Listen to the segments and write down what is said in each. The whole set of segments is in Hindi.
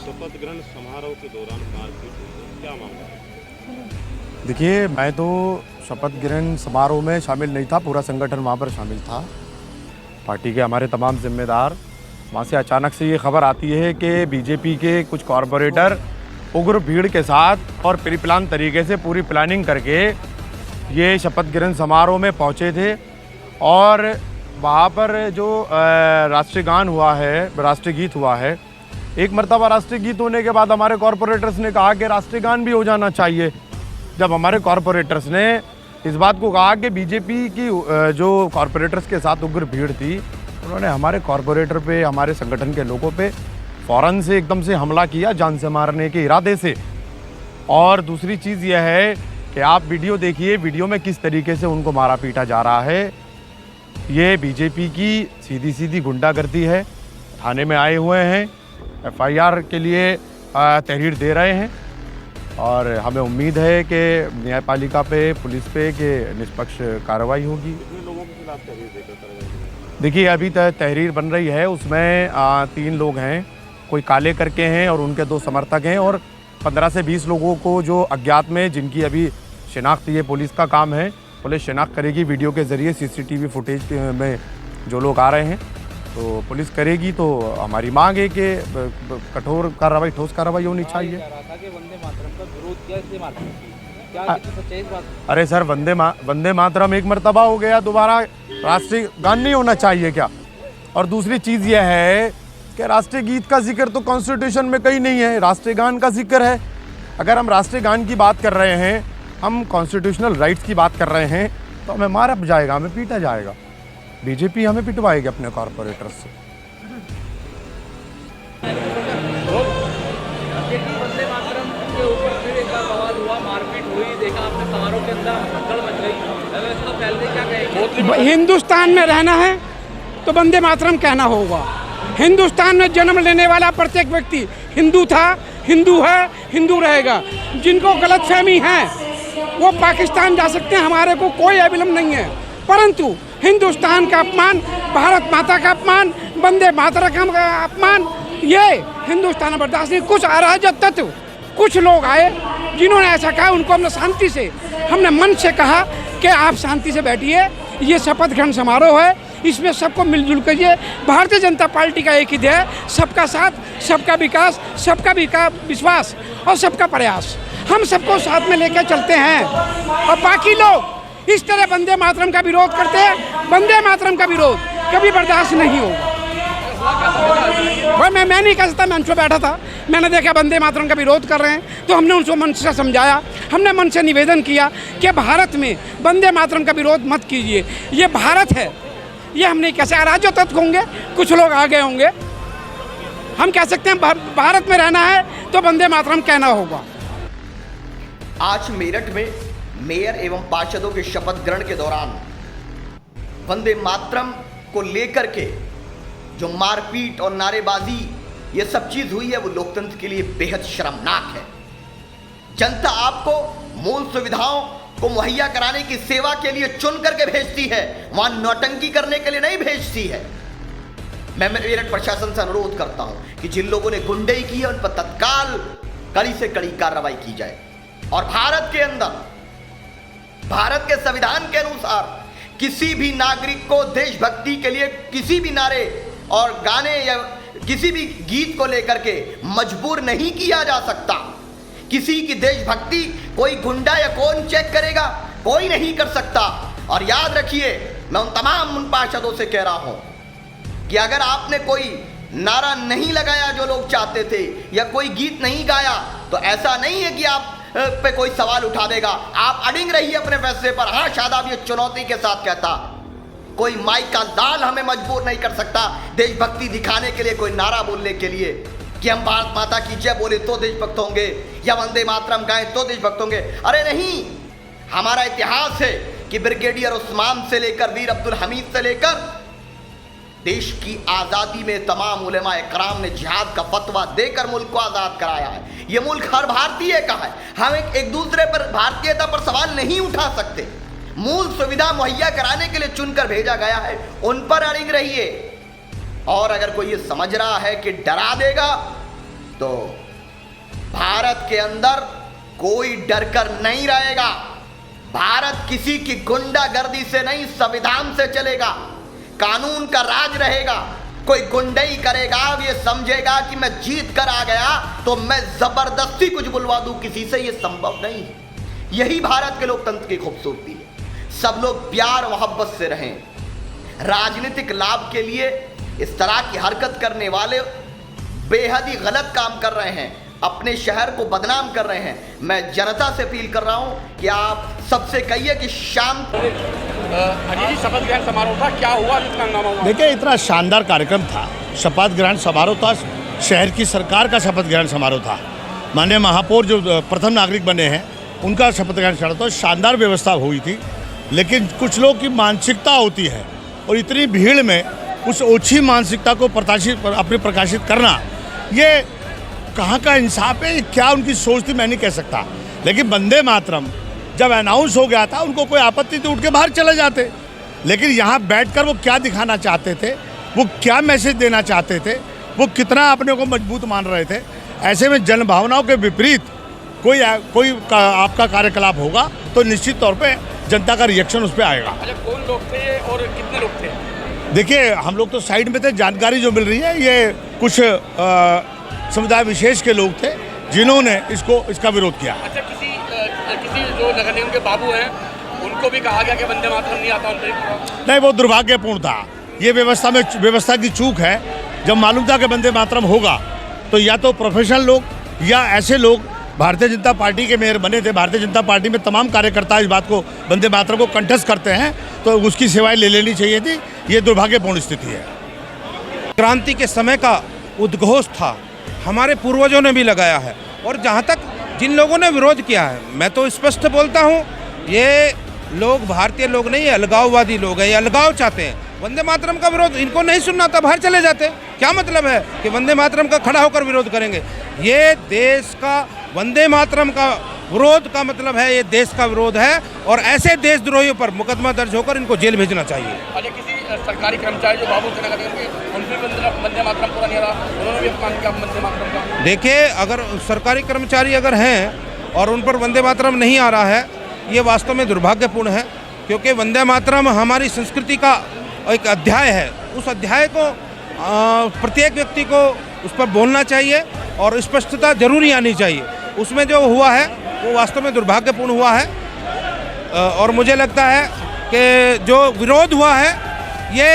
शपथ ग्रहण समारोह के दौरान मारपीट हुई है, क्या मामला है? देखिए, मैं तो शपथ ग्रहण समारोह में शामिल नहीं था, पूरा संगठन वहाँ पर शामिल था। पार्टी के हमारे तमाम जिम्मेदार, वहाँ से अचानक से ये खबर आती है कि बीजेपी के कुछ कॉरपोरेटर उग्र भीड़ के साथ और प्री प्लान तरीके से पूरी प्लानिंग करके ये शपथ ग्रहण समारोह में पहुँचे थे। और वहाँ पर जो राष्ट्रीय गान हुआ है, राष्ट्रीय गीत हुआ है, एक मर्तबा राष्ट्रीय गीत होने के बाद हमारे कॉरपोरेटर्स ने कहा कि राष्ट्रीय गान भी हो जाना चाहिए। जब हमारे कॉरपोरेटर्स ने इस बात को कहा कि बीजेपी की जो कॉरपोरेटर्स के साथ उग्र भीड़ थी, उन्होंने हमारे कॉरपोरेटर पे, हमारे संगठन के लोगों पे फ़ौरन से एकदम से हमला किया, जान से मारने के इरादे से। और दूसरी चीज़ यह है कि आप वीडियो देखिए, वीडियो में किस तरीके से उनको मारा पीटा जा रहा है। ये बीजेपी की सीधी सीधी गुंडागर्दी है। थाने में आए हुए हैं, एफआईआर के लिए तहरीर दे रहे हैं और हमें उम्मीद है कि न्यायपालिका पे, पुलिस पे कि निष्पक्ष कार्रवाई होगी। कितने लोगों के खिलाफ तहरीर देकर कार्रवाई? देखिए, अभी तक तहरीर बन रही है, उसमें 3 लोग हैं, कोई काले करके हैं और उनके 2 समर्थक हैं, और 15 से 20 लोगों को जो अज्ञात में, जिनकी अभी शिनाख्त, ये पुलिस का काम है, पुलिस शिनाख्त करेगी वीडियो के ज़रिए, सीसीटीवी फुटेज में जो लोग आ रहे हैं, तो पुलिस करेगी। तो हमारी मांग है कि कठोर कार्रवाई, ठोस कार्रवाई होनी चाहिए। अरे सर, वंदे मातरम एक मर्तबा हो गया, दोबारा राष्ट्रीय गान नहीं होना चाहिए क्या? और दूसरी चीज़ यह है कि राष्ट्रीय गीत का जिक्र तो कॉन्स्टिट्यूशन में कहीं नहीं है, राष्ट्रीय गान का जिक्र है। अगर हम राष्ट्रीय गान की बात कर रहे हैं, हम कॉन्स्टिट्यूशनल राइट्स की बात कर रहे हैं, तो हमें मारा जाएगा, हमें पीटा जाएगा। बीजेपी हमें पिटवाएगी अपने कॉरपोरेटर्स से। वंदे मातरम के ऊपर फिर एक बार बवाल हुआ, मारपीट हुई, देखा आपने समारोह के अंदर भगदड़ मच गई। इसको पहले क्या कहेंगे? हिंदुस्तान में रहना है तो वंदे मातरम कहना होगा। हिंदुस्तान में जन्म लेने वाला प्रत्येक व्यक्ति हिंदू था, हिंदू है, हिंदू रहेगा। जिनको गलतफहमी है वो पाकिस्तान जा सकते हैं, हमारे को कोई अविलंब नहीं है। परंतु हिंदुस्तान का अपमान, भारत माता का अपमान, वंदे मातरम का अपमान, ये हिंदुस्तान बर्दाश्त नहीं। कुछ अराजक तत्व, कुछ लोग आए जिन्होंने ऐसा कहा, उनको हमने शांति से, हमने मन से कहा कि आप शांति से बैठिए, ये शपथ ग्रहण समारोह है, इसमें सबको मिलजुल करिए। भारतीय जनता पार्टी का एक ही ध्येय, सबका साथ, सबका विकास, सबका विश्वास और सबका प्रयास। हम सबको साथ में लेकर चलते हैं। और बाकी लोग इस तरह वंदे मातरम का विरोध करते हैं, वंदे मातरम का विरोध कभी बर्दाश्त नहीं होगा। मैं नहीं कह सकता, मैं उनसे बैठा था, मैंने देखा वंदे मातरम का विरोध कर रहे हैं, तो हमने उनको मन से समझाया, हमने मन से निवेदन किया कि भारत में वंदे मातरम का विरोध मत कीजिए, ये भारत है, ये हम नहीं कैसे अराजक तत्व होंगे, कुछ लोग आ गए होंगे। हम कह सकते हैं भारत में रहना है तो वंदे मातरम कहना होगा। आज मेरठ में मेयर एवं पार्षदों के शपथ ग्रहण के दौरान वंदे मातरम को लेकर के जो मारपीट और नारेबाजी ये सब चीज हुई है, वो लोकतंत्र के लिए बेहद शर्मनाक है। जनता आपको मूल सुविधाओं को मुहैया कराने की सेवा के लिए चुन करके भेजती है, वहां नौटंकी करने के लिए नहीं भेजती है। मैं मेरठ प्रशासन से अनुरोध करता हूं कि जिन लोगों ने गुंडई की है उन पर तत्काल कड़ी से कड़ी कार्रवाई की जाए। और भारत के अंदर, भारत के संविधान के अनुसार किसी भी नागरिक को देशभक्ति के लिए किसी भी नारे और गाने या किसी भी गीत को लेकर के मजबूर नहीं किया जा सकता। किसी की देशभक्ति कोई गुंडा या कौन चेक करेगा? कोई नहीं कर सकता। और याद रखिए, मैं उन तमाम उन पार्षदों से कह रहा हूं कि अगर आपने कोई नारा नहीं लगाया जो लोग चाहते थे, या कोई गीत नहीं गाया, तो ऐसा नहीं है कि आप पे कोई सवाल उठा देगा। आप अडिग रहिए अपने फैसले पर। हाँ, शादाब ये चुनौती के साथ कहता, कोई माइक का दाल हमें मजबूर नहीं कर सकता देशभक्ति दिखाने के लिए, कोई नारा बोलने के लिए कि हम भारत माता की जय बोले तो देशभक्त होंगे, या वंदे मातरम गाएं तो देशभक्त होंगे। अरे नहीं, हमारा इतिहास है कि ब्रिगेडियर उस्मान से लेकर वीर अब्दुल हमीद से लेकर देश की आज़ादी में तमाम उलेमा इकराम ने जिहाद का फतवा देकर मुल्क को आज़ाद कराया है। ये मुल्क हर भारतीय का है। हम एक दूसरे पर भारतीयता पर सवाल नहीं उठा सकते। मूल सुविधा मुहैया कराने के लिए चुनकर भेजा गया है, उन पर अड़िग रहिए। और अगर कोई ये समझ रहा है कि डरा देगा, तो भारत के अंदर कोई डर कर नहीं रहेगा। भारत किसी की गुंडागर्दी से नहीं, संविधान से चलेगा। कानून का राज रहेगा। कोई गुंडई करेगा, ये समझेगा कि मैं जीत कर आ गया तो मैं जबरदस्ती कुछ बुलवा दूं किसी से, ये संभव नहीं है। यही भारत के लोकतंत्र की खूबसूरती है। सब लोग प्यार मोहब्बत से रहें। राजनीतिक लाभ के लिए इस तरह की हरकत करने वाले बेहद ही गलत काम कर रहे हैं, अपने शहर को बदनाम कर रहे हैं। मैं जनता से अपील कर रहा हूं कि आप सबसे कहिए कि शाम अजय जी शपथ ग्रहण समारोह था, क्या हुआ, कितना हंगामा हुआ? देखिए, इतना शानदार कार्यक्रम था। शपथ ग्रहण समारोह था, शहर की सरकार का शपथ ग्रहण समारोह था। माननीय महापौर जो प्रथम नागरिक बने हैं उनका शपथ ग्रहण समारोह था। शानदार व्यवस्था हुई थी, लेकिन कुछ लोग की मानसिकता होती है और इतनी भीड़ में उस ओछी मानसिकता को प्रकाशित करना, ये कहाँ का इंसाफ है, क्या उनकी सोच थी मैं नहीं कह सकता। लेकिन वंदे मातरम जब अनाउंस हो गया था उनको कोई आपत्ति तो उठ के बाहर चले जाते, लेकिन यहाँ बैठकर वो क्या दिखाना चाहते थे, वो क्या मैसेज देना चाहते थे, वो कितना अपने को मजबूत मान रहे थे। ऐसे में जन भावनाओं के विपरीत कोई आपका कार्यकलाप होगा तो निश्चित तौर पे जनता का रिएक्शन उस पर आएगा। अच्छा, कौन लोग थे और कितने लोग थे? देखिए, हम लोग तो साइड में थे। जानकारी जो मिल रही है, ये कुछ समुदाय विशेष के लोग थे जिन्होंने इसका विरोध किया। अच्छा, किसी जो नगर निगम के बाबू हैं उनको भी कहा गया कि वंदे मातरम नहीं आता उनको? नहीं, वो दुर्भाग्यपूर्ण था। ये व्यवस्था की चूक है। जब मालूम था कि वंदे मातरम होगा तो या तो प्रोफेशनल लोग या ऐसे लोग, भारतीय जनता पार्टी के मेयर बने थे, भारतीय जनता पार्टी में तमाम कार्यकर्ता इस बात को, वंदे मातरम को कंठस्थ करते हैं, तो उसकी सेवाएं ले लेनी चाहिए थी। ये दुर्भाग्यपूर्ण स्थिति है। क्रांति के समय का उद्घोष था, हमारे पूर्वजों ने भी लगाया है। और जहाँ तक जिन लोगों ने विरोध किया है, मैं तो स्पष्ट बोलता हूँ, ये लोग भारतीय लोग नहीं है, अलगाववादी लोग हैं, ये अलगाव चाहते हैं। वंदे मातरम का विरोध इनको नहीं सुनना था, बाहर चले जाते। क्या मतलब है कि वंदे मातरम का खड़ा होकर विरोध करेंगे? ये देश का वंदे मातरम का विरोध का मतलब है, ये देश का विरोध है और ऐसे देशद्रोहियों पर मुकदमा दर्ज होकर इनको जेल भेजना चाहिए। अच्छा, किसी सरकारी कर्मचारी जो बाबू थे नगर निगम के, उनसे वंदे मातरम पूरा नहीं रहा, उन्होंने भी अपमान किया वंदे मातरम का। देखिए, अगर सरकारी कर्मचारी अगर हैं और उन पर वंदे मातरम नहीं आ रहा है, ये वास्तव में दुर्भाग्यपूर्ण है, क्योंकि वंदे मातरम हमारी संस्कृति का एक अध्याय है। उस अध्याय को प्रत्येक व्यक्ति को उस पर बोलना चाहिए और स्पष्टता जरूरी आनी चाहिए। उसमें जो हुआ है वो वास्तव में दुर्भाग्यपूर्ण हुआ है और मुझे लगता है कि जो विरोध हुआ है ये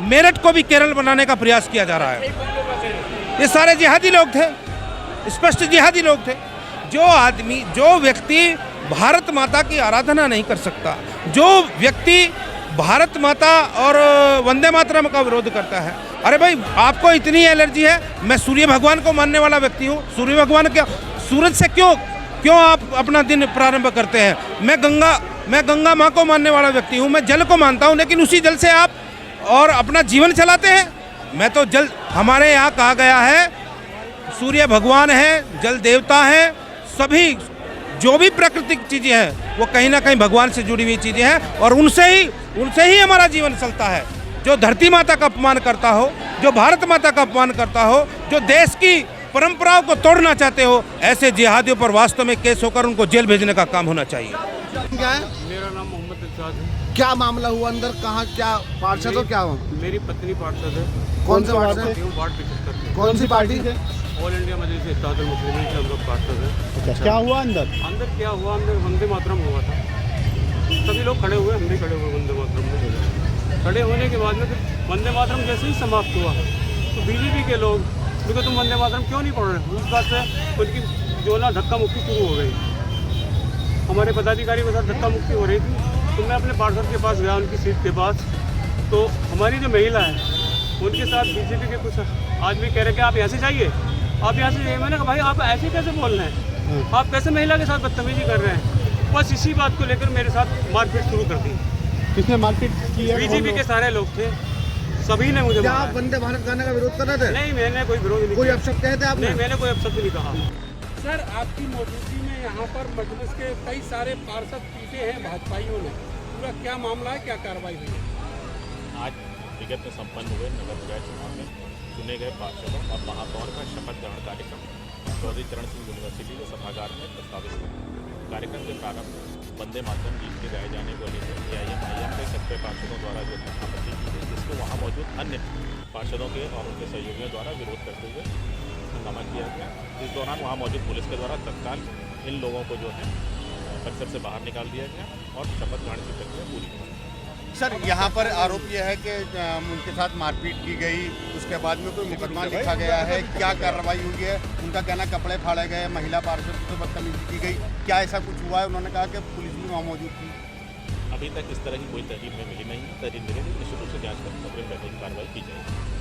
मेरठ को भी केरल बनाने का प्रयास किया जा रहा है। ये सारे जिहादी लोग थे, स्पष्ट जिहादी लोग थे। जो व्यक्ति भारत माता की आराधना नहीं कर सकता, जो व्यक्ति भारत माता और वंदे मातरम का विरोध करता है, अरे भाई आपको इतनी एलर्जी है। मैं सूर्य भगवान को मानने वाला व्यक्ति हूँ। सूर्य भगवान क्या, सूरज से क्यों आप अपना दिन प्रारंभ करते हैं? मैं गंगा माँ को मानने वाला व्यक्ति हूँ, मैं जल को मानता हूँ, लेकिन उसी जल से आप और अपना जीवन चलाते हैं। मैं तो जल, हमारे यहाँ कहा गया है सूर्य भगवान है, जल देवता है, सभी जो भी प्राकृतिक चीज़ें हैं वो कहीं ना कहीं भगवान से जुड़ी हुई चीज़ें हैं और उनसे ही हमारा जीवन चलता है। जो धरती माता का अपमान करता हो, जो भारत माता का अपमान करता हो, जो देश की परंपराओं को तोड़ना चाहते हो, ऐसे जिहादियों पर वास्तव में केस होकर उनको जेल भेजने का काम होना चाहिए। क्या है? मेरा नाम मोहम्मद इरशाद है। क्या मामला हुआ अंदर, कहाँ, क्या पार्षद हो, क्या हुआ? मेरी पत्नी पार्षद है। कौन से वार्ड से? वार्ड 75। कौन सी पार्टी से? ऑल इंडिया मजलिस इत्तेहादुल मुस्लिमीन से हम लोग पार्षद हैं। अच्छा, क्या हुआ अंदर? अंदर क्या हुआ, अंदर वंदे मातरम हुआ था। सभी लोग खड़े हुए, हम भी खड़े हुए वंदे मातरम में। खड़े होने के बाद में फिर वंदे मातरम जैसे ही समाप्त हुआ तो बीजेपी के लोग, क्योंकि तुम वंदे मातरम क्यों नहीं पढ़ रहे, उस बात से उनकी जो ना धक्का मुक्की शुरू हो गई। हमारे पदाधिकारी के साथ धक्का मुक्की हो रही थी। तो मैं अपने पार्षद के पास गया, उनकी सीट के पास, तो हमारी जो महिला है उनके साथ बीजेपी के कुछ आदमी कह रहे कि आप यहाँ से जाइए, आप यहाँ से जाइए। मैंने कहा भाई आप ऐसे कैसे बोल रहे हैं, आप कैसे महिला के साथ बदतमीजी कर रहे हैं। बस इसी बात को लेकर मेरे साथ मारपीट शुरू कर दी। किसने मारपीट की है? बीजेपी के सारे लोग थे, सभी ने मुझे क्या मारा आप है। वंदे भारत गाने का विरोध कर रहे थे? नहीं, मैंने कोई विरोध नहीं कोई किया। अपशब्द कहे थे आपने? नहीं, मैंने कोई अपशब्द नहीं कहा। सर, आपकी मौजूदगी में यहाँ पर मजलिस के कई सारे पार्षद पीटे हैं भाजपाइयों ने, पूरा क्या मामला है, क्या कार्रवाई हुई है? आज विगत में संपन्न हुए नगर निकाय चुनाव में चुने गए पार्षदों और महापौर का शपथ ग्रहण कार्यक्रम चौधरी चरण सिंह यूनिवर्सिटी के सभागार में प्रस्तावित हुआ। कार्यक्रम के प्रारंभ वंदे मातरम गीत के गाए जाने को लेकर AIM-IM के सक्रिय पार्षदों द्वारा जो आपत्ति की गई, जिसको वहाँ मौजूद अन्य पार्षदों के और उनके सहयोगियों द्वारा विरोध करते हुए हंगामा किया गया। इस दौरान वहाँ मौजूद पुलिस के द्वारा तत्काल इन लोगों को जो है परिसर से बाहर निकाल दिया गया और शपथ ग्रहण की प्रक्रिया पूरी हुई। सर यहाँ पर आरोप यह है कि उनके साथ मारपीट की गई, उसके बाद में कोई मुकदमा लिखा गया है, क्या कार्रवाई हुई है? उनका कहना कपड़े फाड़े गए, महिला पार्षद से बदतमीजी की गई, क्या ऐसा कुछ हुआ है? उन्होंने कहा कि पुलिस भी वहाँ मौजूद थी। अभी तक इस तरह की कोई तहरीर में मिली नहीं है। तहरीर मिलेगी निश्चित रूप से जाँच कर कार्रवाई की जाएगी।